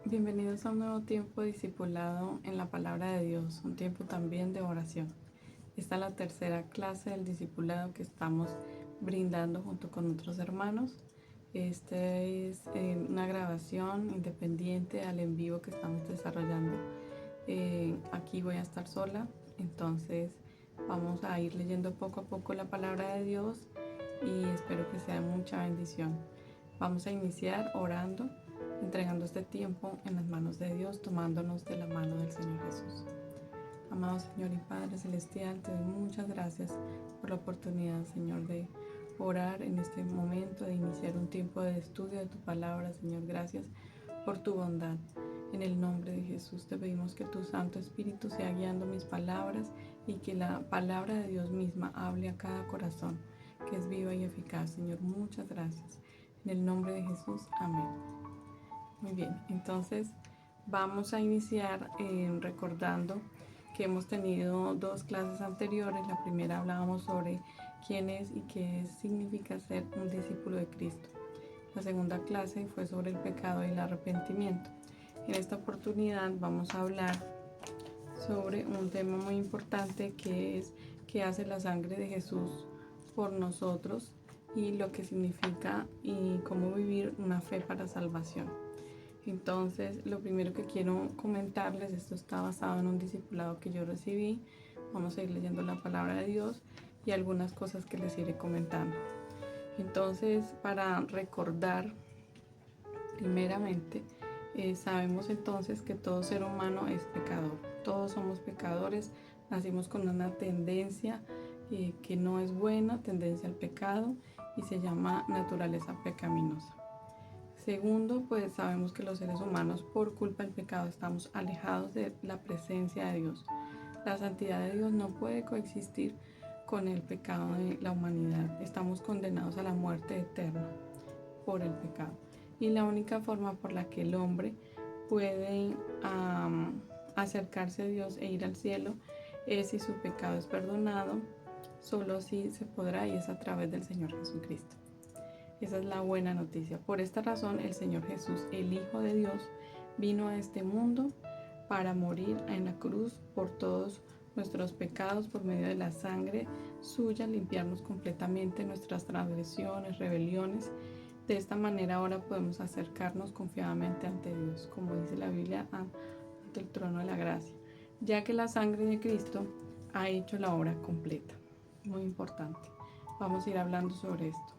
Bienvenidos a un nuevo tiempo de discipulado en la palabra de Dios, un tiempo también de oración. Esta es la tercera clase del discipulado que estamos brindando junto con otros hermanos. Esta es una grabación independiente al en vivo que estamos desarrollando. Aquí voy a estar sola, entonces vamos a ir leyendo poco a poco la palabra de Dios y espero que sea mucha bendición. Vamos a iniciar orando, entregando este tiempo en las manos de Dios, tomándonos de la mano del Señor Jesús. Amado Señor y Padre Celestial, te doy muchas gracias por la oportunidad, Señor, de orar en este momento, de iniciar un tiempo de estudio de tu palabra, Señor. Gracias por tu bondad. En el nombre de Jesús te pedimos que tu Santo Espíritu sea guiando mis palabras y que la palabra de Dios misma hable a cada corazón, que es viva y eficaz. Señor, muchas gracias. En el nombre de Jesús, amén. Muy bien, entonces vamos a iniciar recordando que hemos tenido dos clases anteriores. La primera hablábamos sobre quién es y qué significa ser un discípulo de Cristo. La segunda clase fue sobre el pecado y el arrepentimiento. En esta oportunidad vamos a hablar sobre un tema muy importante que es qué hace la sangre de Jesús por nosotros y lo que significa y cómo vivir una fe para salvación. Entonces, lo primero que quiero comentarles, esto está basado en un discipulado que yo recibí. Vamos a ir leyendo la palabra de Dios y algunas cosas que les iré comentando. Entonces, para recordar, primeramente, sabemos entonces que todo ser humano es pecador. Todos somos pecadores, nacimos con una tendencia que no es buena, tendencia al pecado, y se llama naturaleza pecaminosa. Segundo, pues sabemos que los seres humanos por culpa del pecado estamos alejados de la presencia de Dios. La santidad de Dios no puede coexistir con el pecado de la humanidad. Estamos condenados a la muerte eterna por el pecado. Y la única forma por la que el hombre puede acercarse a Dios e ir al cielo es si su pecado es perdonado. Solo si se podrá y es a través del Señor Jesucristo. Esa es la buena noticia. Por esta razón, el Señor Jesús, el Hijo de Dios, vino a este mundo para morir en la cruz por todos nuestros pecados por medio de la sangre suya, limpiarnos completamente nuestras transgresiones, rebeliones. De esta manera ahora podemos acercarnos confiadamente ante Dios, como dice la Biblia, ante el trono de la gracia, ya que la sangre de Cristo ha hecho la obra completa. Muy importante. Vamos a ir hablando sobre esto.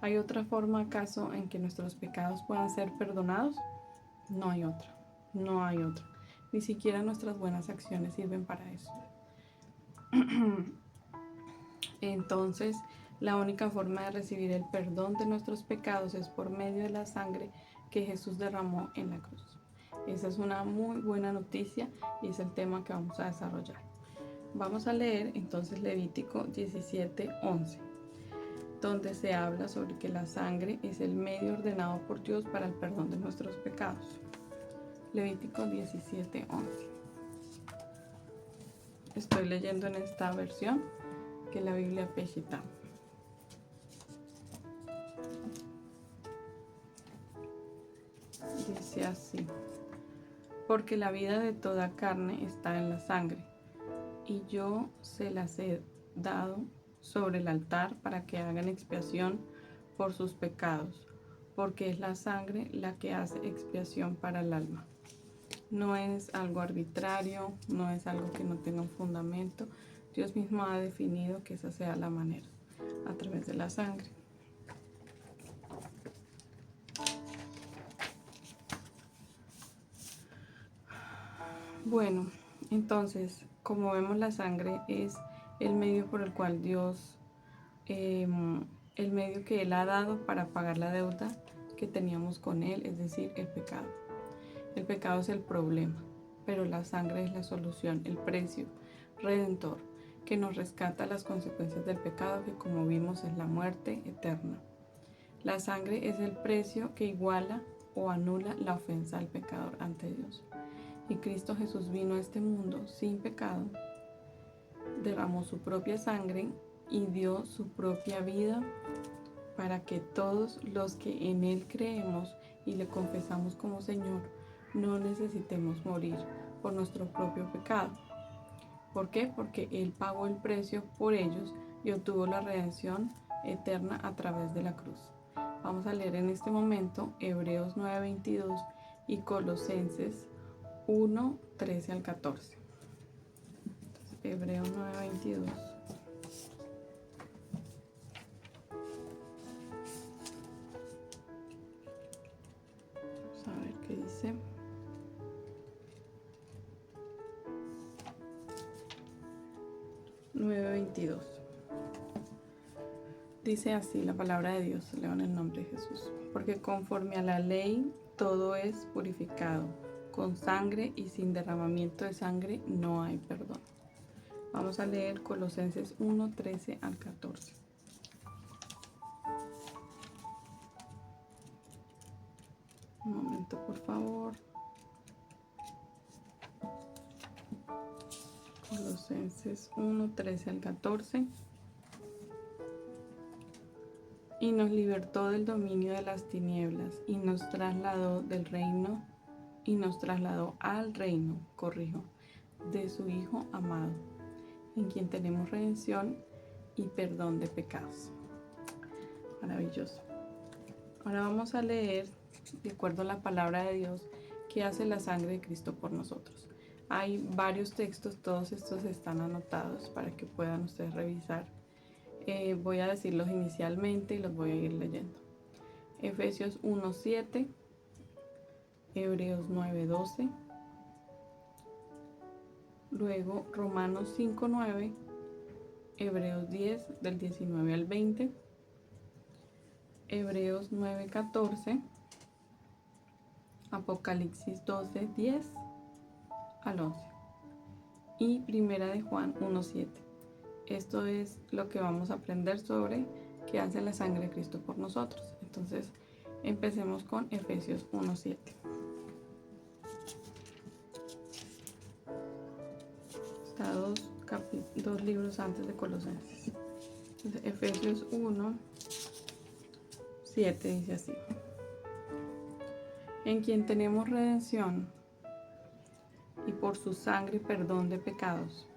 ¿Hay otra forma acaso en que nuestros pecados puedan ser perdonados? No hay otra, no hay otra. Ni siquiera nuestras buenas acciones sirven para eso. Entonces, la única forma de recibir el perdón de nuestros pecados es por medio de la sangre que Jesús derramó en la cruz. Esa es una muy buena noticia y es el tema que vamos a desarrollar. Vamos a leer entonces Levítico 17:11. Donde se habla sobre que la sangre es el medio ordenado por Dios para el perdón de nuestros pecados. Levítico 17:11. Estoy leyendo en esta versión que la Biblia Peshitta. Dice así: porque la vida de toda carne está en la sangre, y yo se las he dado sobre el altar para que hagan expiación por sus pecados, porque es la sangre la que hace expiación para el alma. No es algo arbitrario, no es algo que no tenga un fundamento. Dios mismo ha definido que esa sea la manera, a través de la sangre. Bueno, entonces, como vemos, la sangre es el medio por el cual Dios, el medio que Él ha dado para pagar la deuda que teníamos con Él, es decir, el pecado. El pecado es el problema, pero la sangre es la solución, el precio redentor que nos rescata las consecuencias del pecado, que como vimos es la muerte eterna. La sangre es el precio que iguala o anula la ofensa al pecador ante Dios. Y Cristo Jesús vino a este mundo sin pecado, derramó su propia sangre y dio su propia vida para que todos los que en Él creemos y le confesamos como Señor no necesitemos morir por nuestro propio pecado. ¿Por qué? Porque Él pagó el precio por ellos y obtuvo la redención eterna a través de la cruz. Vamos a leer en este momento Hebreos 9:22 y Colosenses 1:13 al 14. Entonces, Hebreos 9:22. Vamos a ver qué dice. Dice así la palabra de Dios, leo en el nombre de Jesús. Porque conforme a la ley todo es purificado, con sangre y sin derramamiento de sangre no hay perdón. Vamos a leer Colosenses 1:13 al 14. Un momento, por favor. Colosenses 1:13 al 14. Y nos libertó del dominio de las tinieblas y nos trasladó al reino, de su Hijo amado, en quien tenemos redención y perdón de pecados. Maravilloso. Ahora vamos a leer, de acuerdo a la palabra de Dios, qué hace la sangre de Cristo por nosotros. Hay varios textos, todos estos están anotados para que puedan ustedes revisar. Voy a decirlos inicialmente y los voy a ir leyendo. Efesios 1:7, Hebreos 9:12, luego Romanos 5:9, Hebreos 10 del 19 al 20, Hebreos 9:14, Apocalipsis 12:10 al 11 y Primera de Juan 1:7. Esto es lo que vamos a aprender sobre qué hace la sangre de Cristo por nosotros. Entonces, empecemos con Efesios 1:7. Está dos libros antes de Colosenses. Entonces, Efesios 1:7 dice así: en quien tenemos redención y por su sangre perdón de pecados,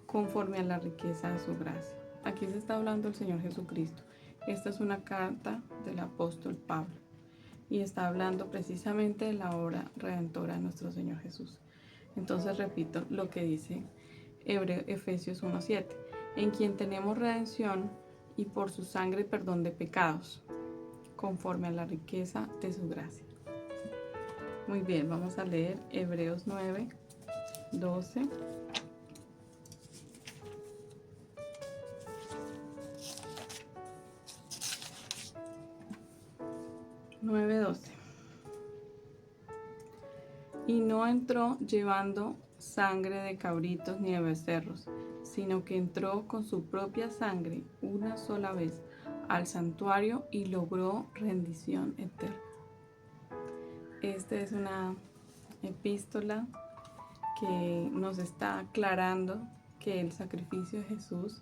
conforme a la riqueza de su gracia. Aquí se está hablando del Señor Jesucristo. Esta es una carta del apóstol Pablo y está hablando precisamente de la obra redentora de nuestro Señor Jesús. Entonces repito lo que dice Efesios 1:7: en quien tenemos redención y por su sangre perdón de pecados, conforme a la riqueza de su gracia. Muy bien, vamos a leer Hebreos 9:12. 9:12. Y no entró llevando sangre de cabritos ni de becerros, sino que entró con su propia sangre una sola vez al santuario y logró rendición eterna. Esta es una epístola que nos está aclarando que el sacrificio de Jesús,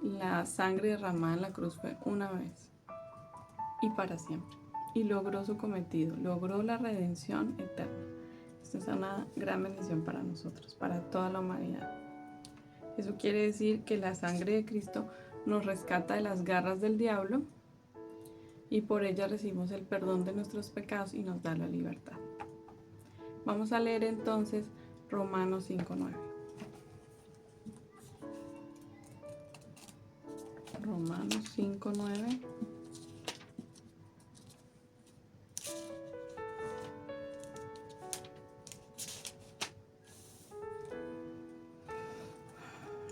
la sangre derramada en la cruz, fue una vez y para siempre. Y logró su cometido, logró la redención eterna. Esto es una gran bendición para nosotros, para toda la humanidad. Eso quiere decir que la sangre de Cristo nos rescata de las garras del diablo y por ella recibimos el perdón de nuestros pecados y nos da la libertad. Vamos a leer entonces Romanos 5:9. Romanos 5:9.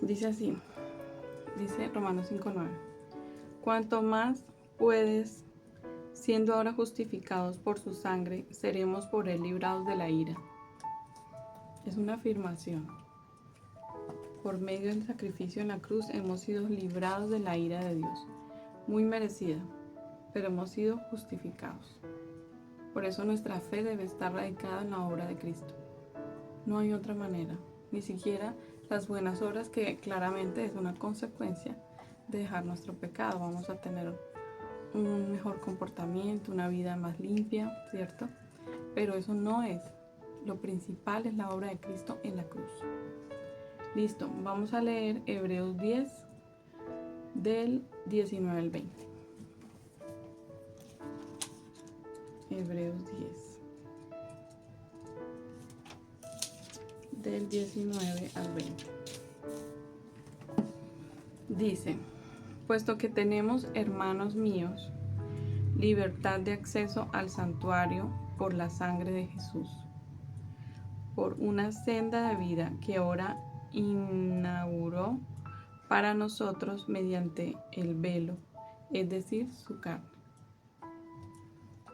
Dice así, dice Romanos 5:9: cuanto más puedes, siendo ahora justificados por su sangre, seremos por él librados de la ira. Es una afirmación. Por medio del sacrificio en la cruz hemos sido librados de la ira de Dios, muy merecida, pero hemos sido justificados. Por eso nuestra fe debe estar radicada en la obra de Cristo. No hay otra manera, ni siquiera las buenas obras, que claramente es una consecuencia de dejar nuestro pecado. Vamos a tener un mejor comportamiento, una vida más limpia, ¿cierto? Pero eso no es Lo principal es la obra de Cristo en la cruz. Listo, vamos a leer Hebreos 10 del 19 al 20. Hebreos 10 del 19 al 20. Dice: puesto que tenemos, hermanos míos, libertad de acceso al santuario por la sangre de Jesús, por una senda de vida que ahora inauguró para nosotros mediante el velo, es decir, su carne.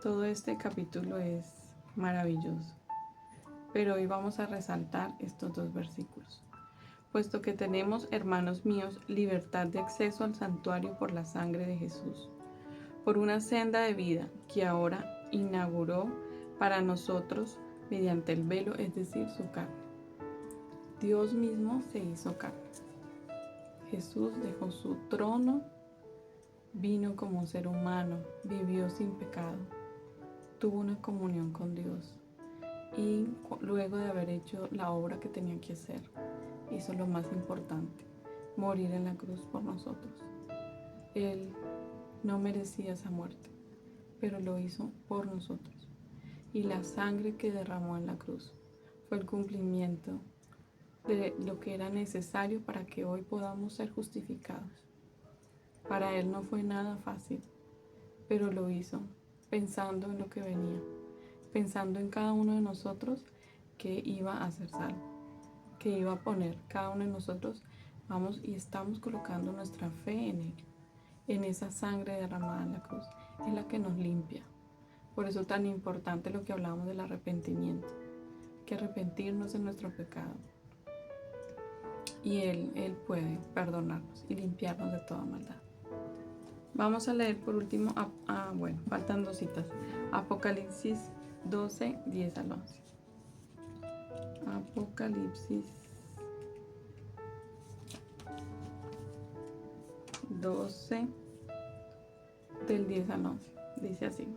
Todo este capítulo es maravilloso, pero hoy vamos a resaltar estos dos versículos. Puesto que tenemos, hermanos míos, libertad de acceso al santuario por la sangre de Jesús, por una senda de vida que ahora inauguró para nosotros mediante el velo, es decir, su carne. Dios mismo se hizo carne. Jesús dejó su trono, vino como un ser humano, vivió sin pecado, tuvo una comunión con Dios y luego de haber hecho la obra que tenía que hacer, hizo lo más importante, morir en la cruz por nosotros. Él no merecía esa muerte, pero lo hizo por nosotros. Y la sangre que derramó en la cruz fue el cumplimiento de lo que era necesario para que hoy podamos ser justificados. Para Él no fue nada fácil, pero lo hizo pensando en lo que venía, pensando en cada uno de nosotros que iba a ser salvo, que iba a poner cada uno de nosotros, vamos y estamos colocando nuestra fe en Él, en esa sangre derramada en la cruz, es la que nos limpia. Por eso tan importante lo que hablamos del arrepentimiento, que arrepentirnos de nuestro pecado. Y Él puede perdonarnos y limpiarnos de toda maldad. Vamos a leer por último, bueno, faltan dos citas. Apocalipsis 12, 10 al 11. Apocalipsis 12, del 10 al 11. Dice así: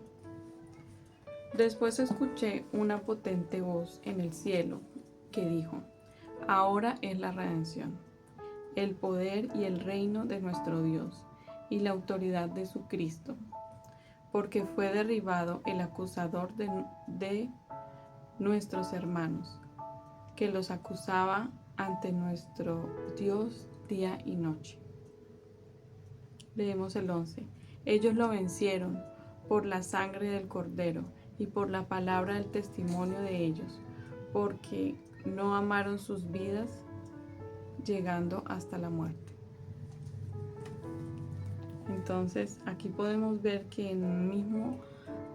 después escuché una potente voz en el cielo que dijo: ahora es la redención, el poder y el reino de nuestro Dios y la autoridad de su Cristo, porque fue derribado el acusador de nuestros hermanos, que los acusaba ante nuestro Dios día y noche. Leemos el 11. Ellos lo vencieron por la sangre del Cordero y por la palabra del testimonio de ellos, porque no amaron sus vidas, llegando hasta la muerte. Entonces, aquí podemos ver que en el mismo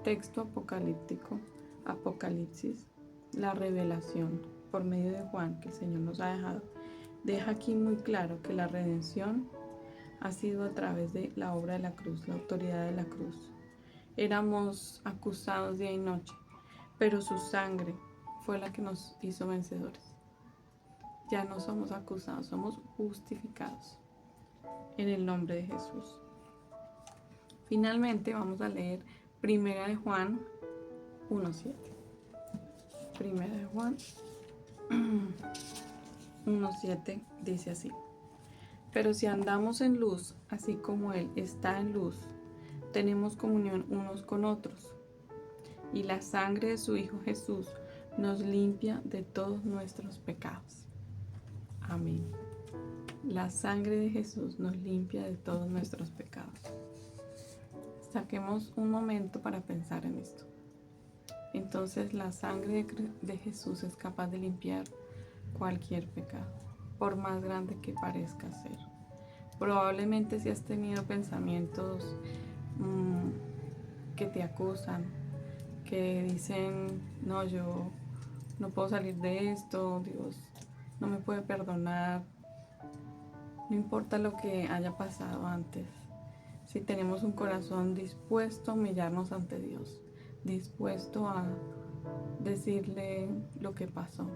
texto apocalíptico, Apocalipsis, la revelación por medio de Juan que el Señor nos ha dejado, deja aquí muy claro que la redención ha sido a través de la obra de la cruz, la autoridad de la cruz. Éramos acusados día y noche, pero su sangre fue la que nos hizo vencedores. Ya no somos acusados, somos justificados en el nombre de Jesús. Finalmente vamos a leer Primera de Juan 1:7. Primera de Juan 1:7 dice así: pero si andamos en luz, así como Él está en luz, tenemos comunión unos con otros, y la sangre de su Hijo Jesús nos limpia de todos nuestros pecados. Amén. La sangre de Jesús nos limpia de todos nuestros pecados. Saquemos un momento para pensar en esto. Entonces, la sangre de Jesús es capaz de limpiar cualquier pecado, por más grande que parezca ser. Probablemente si has tenido pensamientos que te acusan, que dicen: no, yo no puedo salir de esto, Dios no me puede perdonar. No importa lo que haya pasado antes, si tenemos un corazón dispuesto a humillarnos ante Dios, dispuesto a decirle lo que pasó,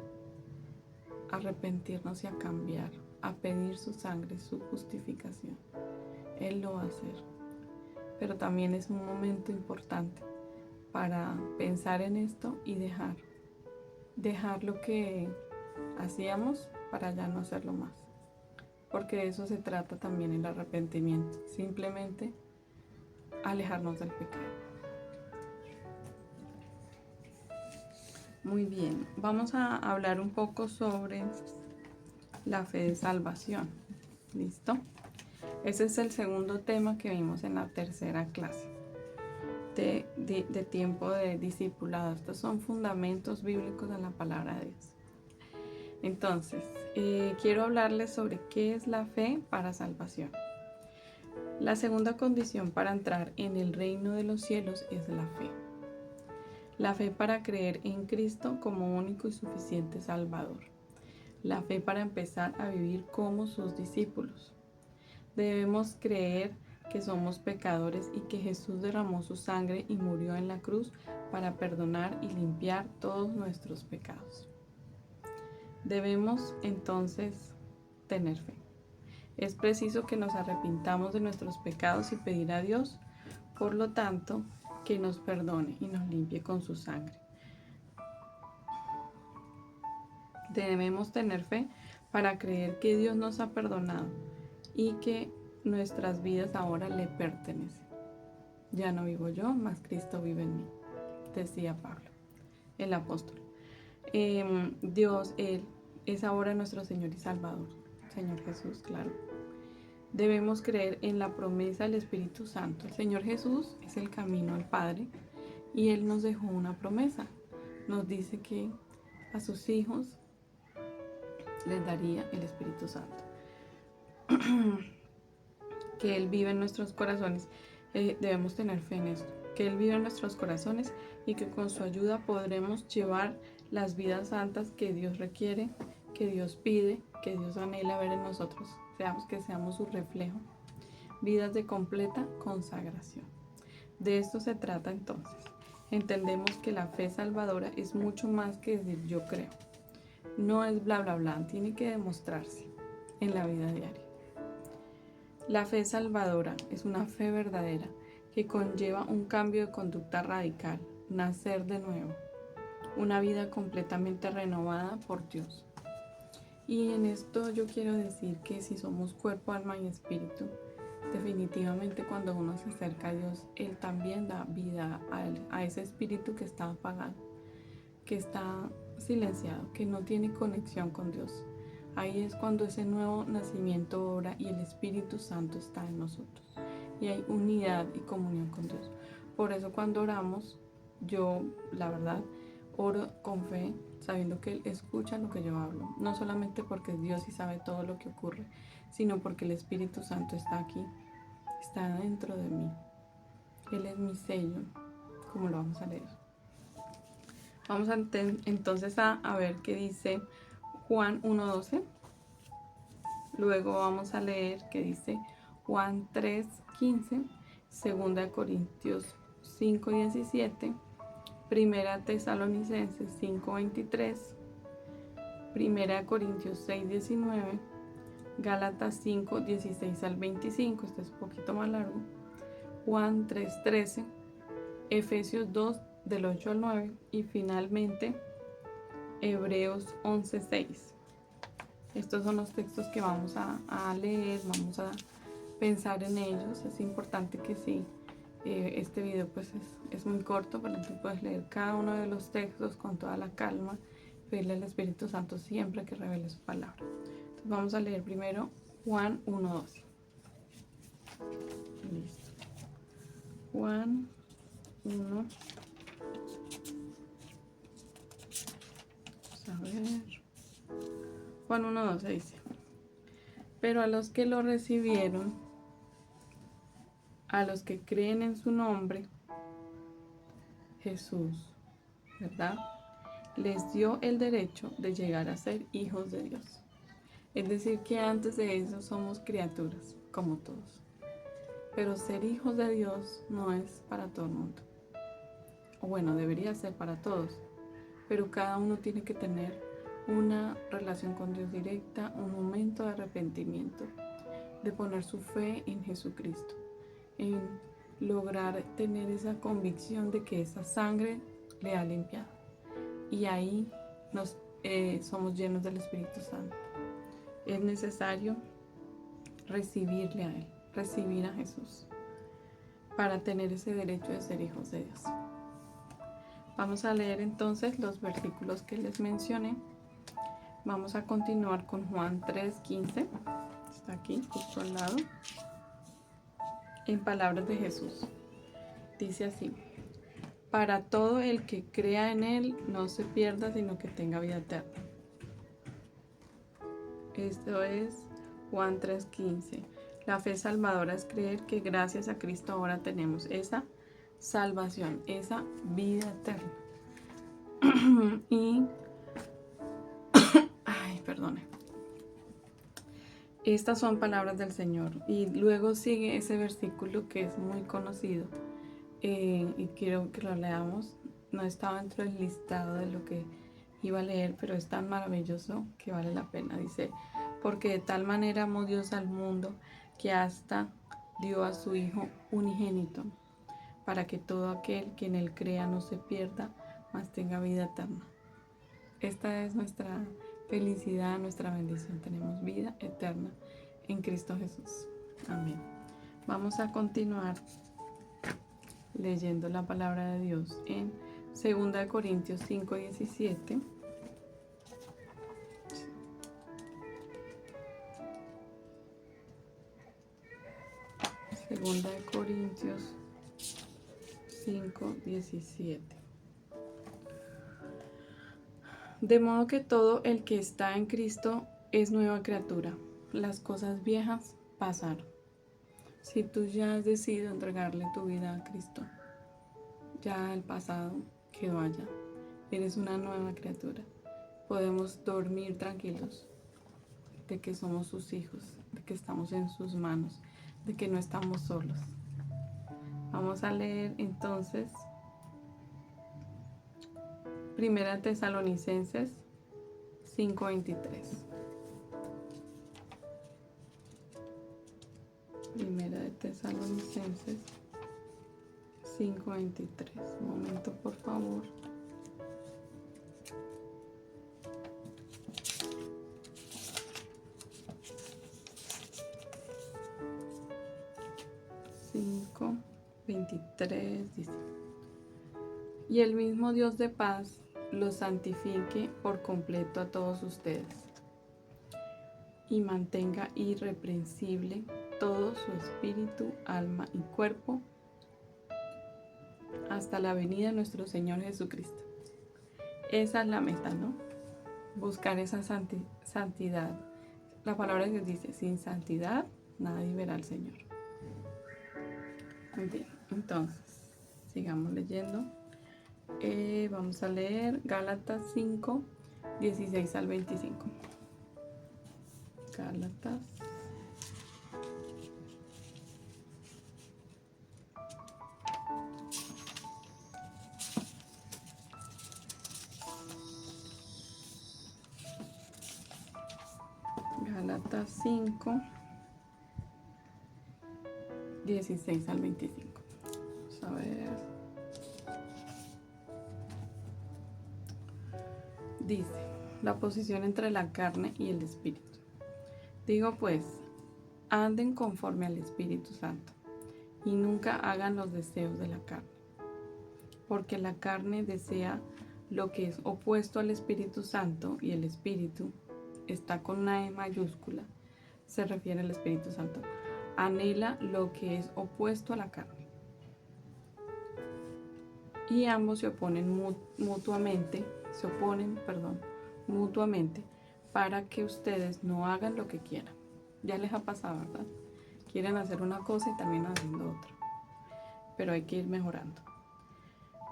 a arrepentirnos y a cambiar, a pedir su sangre, su justificación, Él lo va a hacer. Pero también es un momento importante para pensar en esto y dejar dejar lo que hacíamos para ya no hacerlo más. Porque de eso se trata también el arrepentimiento, simplemente alejarnos del pecado. Muy bien, vamos a hablar un poco sobre la fe de salvación. ¿Listo? Ese es el segundo tema que vimos en la tercera clase de tiempo de discipulado. Estos son fundamentos bíblicos de la palabra de Dios. Entonces, quiero hablarles sobre qué es la fe para salvación. La segunda condición para entrar en el reino de los cielos es la fe. La fe para creer en Cristo como único y suficiente Salvador. La fe para empezar a vivir como sus discípulos. Debemos creer que somos pecadores y que Jesús derramó su sangre y murió en la cruz para perdonar y limpiar todos nuestros pecados. Debemos entonces tener fe. Es preciso que nos arrepintamos de nuestros pecados y pedir a Dios, por lo tanto, que nos perdone y nos limpie con su sangre. Debemos tener fe para creer que Dios nos ha perdonado y que nuestras vidas ahora le pertenecen. Ya no vivo yo, mas Cristo vive en mí, decía Pablo, el apóstol. Dios, Él, es ahora nuestro Señor y Salvador, Señor Jesús, claro. Debemos creer en la promesa del Espíritu Santo. El Señor Jesús es el camino al Padre y Él nos dejó una promesa. Nos dice que a sus hijos les daría el Espíritu Santo. Que Él vive en nuestros corazones. Debemos tener fe en esto. Que Él vive en nuestros corazones y que con su ayuda podremos llevar las vidas santas que Dios requiere, que Dios pide, que Dios anhela ver en nosotros. Que seamos su reflejo. Vidas de completa consagración. De esto se trata entonces. Entendemos que la fe salvadora es mucho más que decir yo creo. No es bla bla bla, tiene que demostrarse en la vida diaria. La fe salvadora es una fe verdadera que conlleva un cambio de conducta radical, nacer de nuevo, una vida completamente renovada por Dios. Y en esto yo quiero decir que si somos cuerpo, alma y espíritu, definitivamente cuando uno se acerca a Dios, Él también da vida a ese espíritu que está apagado, que está silenciado, que no tiene conexión con Dios. Ahí es cuando ese nuevo nacimiento obra y el Espíritu Santo está en nosotros. Y hay unidad y comunión con Dios. Por eso cuando oramos, yo, la verdad, oro con fe, sabiendo que Él escucha lo que yo hablo. No solamente porque es Dios y sabe todo lo que ocurre, sino porque el Espíritu Santo está aquí, está dentro de mí. Él es mi sello, como lo vamos a leer. Vamos entonces a ver qué dice Juan 1:12. Luego vamos a leer qué dice Juan 3:15, 2 Corintios 5:17, 1 Tesalonicenses 5:23, 1 Corintios 6:19, Gálatas 5:16 al 25, este es un poquito más largo, Juan 3:13, Efesios 2 del 8 al 9 y finalmente Hebreos 11:6. Estos son los textos que vamos a leer, vamos a pensar en ellos. Es importante que sí, este video pues es muy corto, pero tú puedes leer cada uno de los textos con toda la calma, pedirle al Espíritu Santo siempre que revele su palabra. Entonces vamos a leer primero Juan 1:12. Listo. Juan 1. Vamos a ver. Juan 1:12 dice: pero a los que lo recibieron, a los que creen en su nombre, Jesús, ¿verdad?, les dio el derecho de llegar a ser hijos de Dios. Es decir, que antes de eso somos criaturas, como todos. Pero ser hijos de Dios no es para todo el mundo. O bueno, debería ser para todos. Pero cada uno tiene que tener una relación con Dios directa, un momento de arrepentimiento, de poner su fe en Jesucristo, en lograr tener esa convicción de que esa sangre le ha limpiado. Y ahí somos llenos del Espíritu Santo. Es necesario recibirle a Él, recibir a Jesús, para tener ese derecho de ser hijos de Dios. Vamos a leer entonces los versículos que les mencioné. Vamos a continuar con Juan 3:15. Está aquí, justo al lado. En palabras de Jesús. Dice así: para todo el que crea en Él no se pierda, sino que tenga vida eterna. Esto es Juan 3:15. La fe salvadora es creer que gracias a Cristo ahora tenemos esa salvación, esa vida eterna. Y perdone. Estas son palabras del Señor. Y luego sigue ese versículo que es muy conocido. Y quiero que lo leamos. No estaba dentro del listado de lo que iba a leer, pero es tan maravilloso que vale la pena. Dice: porque de tal manera amó Dios al mundo que hasta dio a su Hijo unigénito, para que todo aquel que en Él crea no se pierda, mas tenga vida eterna. Esta es nuestra felicidad, nuestra bendición. Tenemos vida eterna en Cristo Jesús. Amén. Vamos a continuar leyendo la palabra de Dios en 2 Corintios 5:17. Segunda de Corintios 5:17. De modo que todo el que está en Cristo es nueva criatura. Las cosas viejas pasaron. Si tú ya has decidido entregarle tu vida a Cristo, ya el pasado quedó allá. Eres una nueva criatura. Podemos dormir tranquilos de que somos sus hijos, de que estamos en sus manos, de que no estamos solos. Vamos a leer entonces Primera Tesalonicenses 5:23. Primera de Tesalonicenses 5:23. Un momento, por favor. Cinco 23 dice: y el mismo Dios de paz los santifique por completo a todos ustedes, y mantenga irreprensible todo su espíritu, alma y cuerpo hasta la venida de nuestro Señor Jesucristo. Esa es la meta, ¿no? Buscar esa santidad. La palabra de Dios dice: sin santidad nadie verá al Señor. Muy bien, entonces sigamos leyendo. Vamos a leer Gálatas 5:16 al 25. Gálatas 5:16 al 25. Vamos a ver. Dice: la posición entre la carne y el espíritu. Digo pues, anden conforme al Espíritu Santo, y nunca hagan los deseos de la carne, porque la carne desea lo que es opuesto al Espíritu Santo, y el Espíritu, está con una E mayúscula, se refiere al Espíritu Santo, anhela lo que es opuesto a la carne. Y ambos se oponen mutuamente, para que ustedes no hagan lo que quieran. Ya les ha pasado, ¿verdad? Quieren hacer una cosa y terminan haciendo otra. Pero hay que ir mejorando.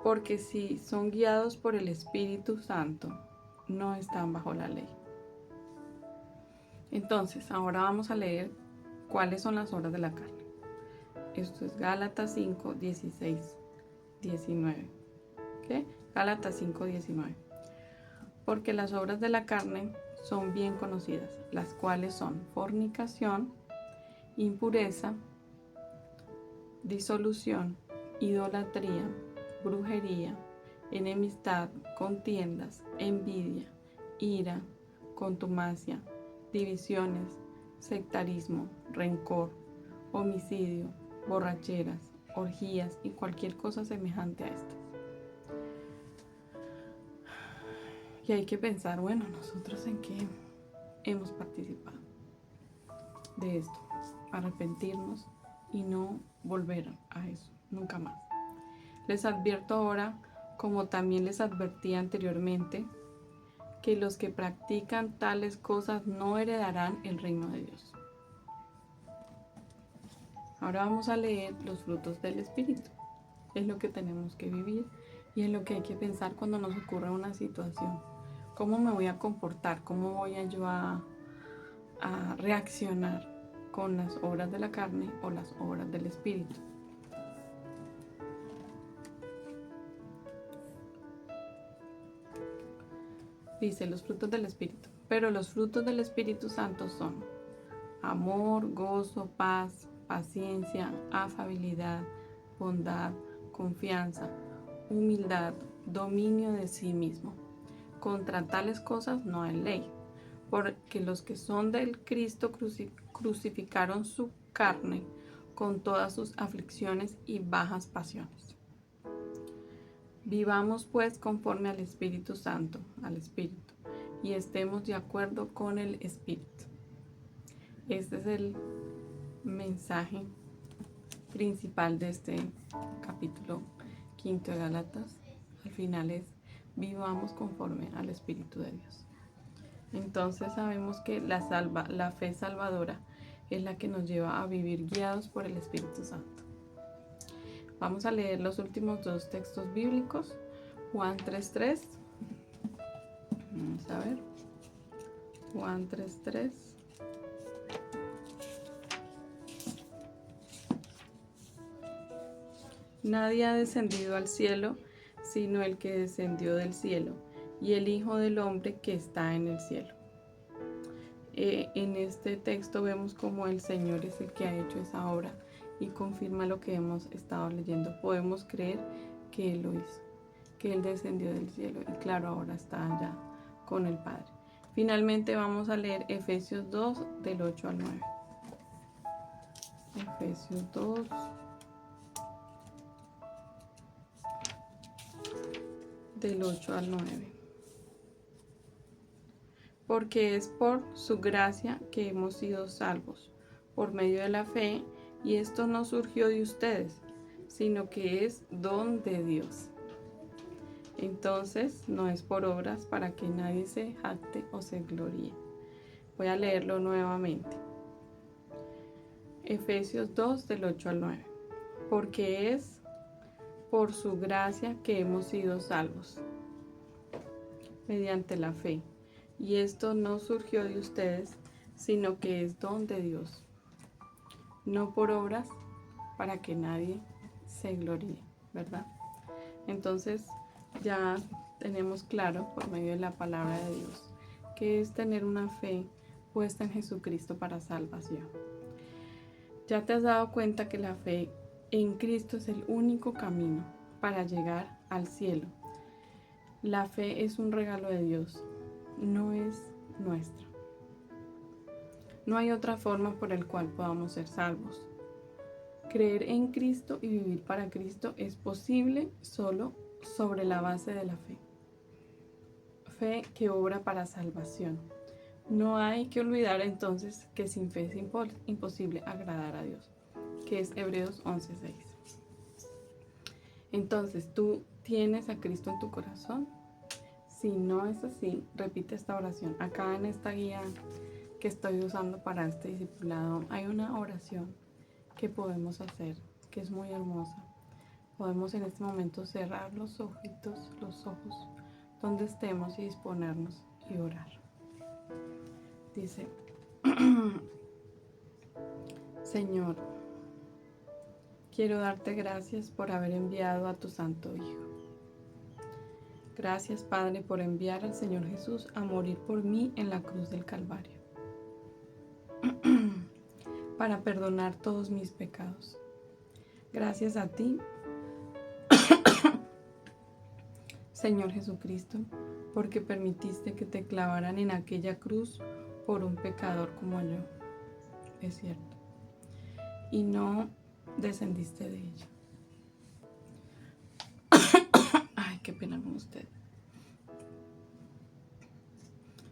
Porque si son guiados por el Espíritu Santo, no están bajo la ley. Entonces, ahora vamos a leer cuáles son las obras de la carne. Esto es Gálatas 5:16, 19. ¿Qué? Gálatas 5:19. Porque las obras de la carne son bien conocidas, las cuales son fornicación, impureza, disolución, idolatría, brujería, enemistad, contiendas, envidia, ira, contumacia, divisiones, sectarismo, rencor, homicidio, borracheras, orgías y cualquier cosa semejante a estas. Y hay que pensar, bueno, nosotros en qué hemos participado de esto, arrepentirnos y no volver a eso, nunca más. Les advierto ahora, como también les advertí anteriormente, que los que practican tales cosas no heredarán el reino de Dios. Ahora vamos a leer los frutos del Espíritu. Es lo que tenemos que vivir y es lo que hay que pensar cuando nos ocurre una situación. ¿Cómo me voy a comportar? ¿Cómo voy yo a reaccionar con las obras de la carne o las obras del Espíritu? Dice los frutos del Espíritu. Pero los frutos del Espíritu Santo son amor, gozo, paz, paciencia, afabilidad, bondad, confianza, humildad, dominio de sí mismo. Contra tales cosas no hay ley, porque los que son del Cristo crucificaron su carne con todas sus aflicciones y bajas pasiones. Vivamos pues conforme al Espíritu Santo, al Espíritu, y estemos de acuerdo con el Espíritu. Este es el mensaje principal de este capítulo 5 de Gálatas. Al final es: vivamos conforme al Espíritu de Dios. Entonces sabemos que la fe salvadora es la que nos lleva a vivir guiados por el Espíritu Santo. Vamos a leer los últimos dos textos bíblicos. Juan 3:3. Vamos a ver. Juan 3:3. Nadie ha descendido al cielo sino el que descendió del cielo, y el Hijo del Hombre que está en el cielo. En este texto vemos cómo el Señor es el que ha hecho esa obra y confirma lo que hemos estado leyendo. Podemos creer que Él lo hizo, que Él descendió del cielo y claro, ahora está allá con el Padre. Finalmente vamos a leer Efesios 2 del 8 al 9. Efesios 2. Del 8 al 9. Porque es por su gracia que hemos sido salvos, por medio de la fe, y esto no surgió de ustedes, sino que es don de Dios. Entonces, no es por obras para que nadie se jacte o se gloríe. Voy a leerlo nuevamente. Efesios 2 del 8 al 9. Porque es por su gracia que hemos sido salvos, mediante la fe. Y esto no surgió de ustedes, sino que es don de Dios, no por obras para que nadie se gloríe, ¿verdad? Entonces ya tenemos claro por medio de la palabra de Dios que es tener una fe puesta en Jesucristo para salvación. Ya te has dado cuenta que la fe en Cristo es el único camino para llegar al cielo. La fe es un regalo de Dios, no es nuestra. No hay otra forma por la cual podamos ser salvos. Creer en Cristo y vivir para Cristo es posible solo sobre la base de la fe. Fe que obra para salvación. No hay que olvidar entonces que sin fe es imposible agradar a Dios, que es Hebreos 11:6. Entonces, ¿tú tienes a Cristo en tu corazón? Si no es así, repite esta oración. Acá en esta guía que estoy usando para este discipulado hay una oración que podemos hacer, que es muy hermosa. Podemos en este momento cerrar los ojos, donde estemos y disponernos y orar. Dice: Señor, quiero darte gracias por haber enviado a tu Santo Hijo. Gracias, Padre, por enviar al Señor Jesús a morir por mí en la cruz del Calvario, para perdonar todos mis pecados. Gracias a ti Señor Jesucristo, porque permitiste que te clavaran en aquella cruz por un pecador como yo. Es cierto. Y no descendiste de ella. Ay, qué pena con usted.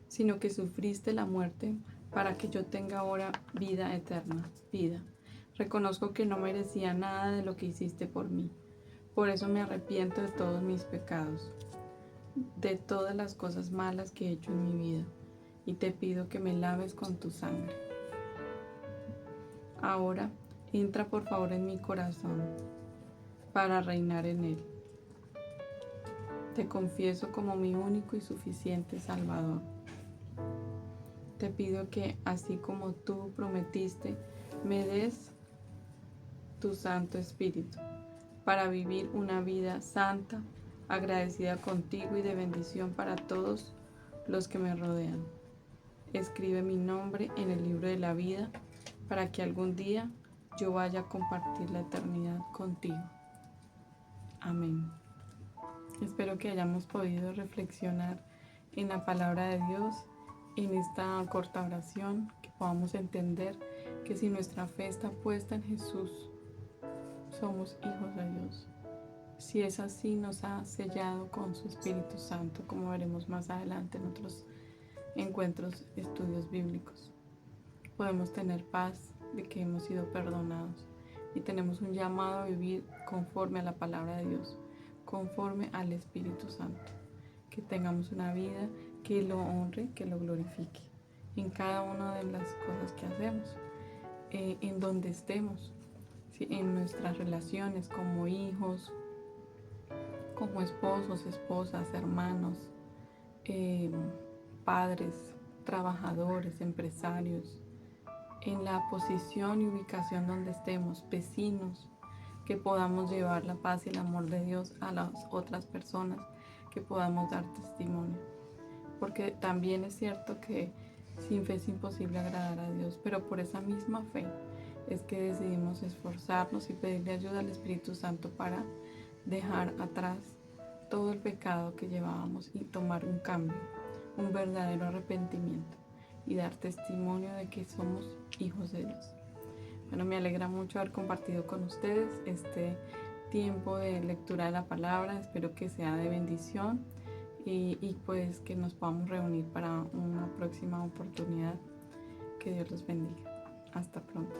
Sino que sufriste la muerte para que yo tenga ahora vida eterna, vida. Reconozco que no merecía nada de lo que hiciste por mí. Por eso me arrepiento de todos mis pecados, de todas las cosas malas que he hecho en mi vida, y te pido que me laves con tu sangre. Ahora, entra por favor en mi corazón para reinar en él. Te confieso como mi único y suficiente Salvador. Te pido que, así como tú prometiste, me des tu Santo Espíritu para vivir una vida santa, agradecida contigo y de bendición para todos los que me rodean. Escribe mi nombre en el libro de la vida para que algún día yo vaya a compartir la eternidad contigo. Amén. Espero que hayamos podido reflexionar en la palabra de Dios, en esta corta oración, que podamos entender que si nuestra fe está puesta en Jesús, somos hijos de Dios. Si es así, nos ha sellado con su Espíritu Santo, como veremos más adelante en otros encuentros, estudios bíblicos. Podemos tener paz de que hemos sido perdonados y tenemos un llamado a vivir conforme a la palabra de Dios, conforme al Espíritu Santo. Que tengamos una vida que lo honre, que lo glorifique en cada una de las cosas que hacemos, en donde estemos, ¿sí? En nuestras relaciones como hijos, como esposos, esposas, hermanos, padres, trabajadores, empresarios, en la posición y ubicación donde estemos, vecinos, que podamos llevar la paz y el amor de Dios a las otras personas, que podamos dar testimonio. Porque también es cierto que sin fe es imposible agradar a Dios, pero por esa misma fe es que decidimos esforzarnos y pedirle ayuda al Espíritu Santo para dejar atrás todo el pecado que llevábamos y tomar un cambio, un verdadero arrepentimiento y dar testimonio de que somos hijos de Dios. Bueno, me alegra mucho haber compartido con ustedes este tiempo de lectura de la palabra. Espero que sea de bendición y pues que nos podamos reunir para una próxima oportunidad. Que Dios los bendiga. Hasta pronto.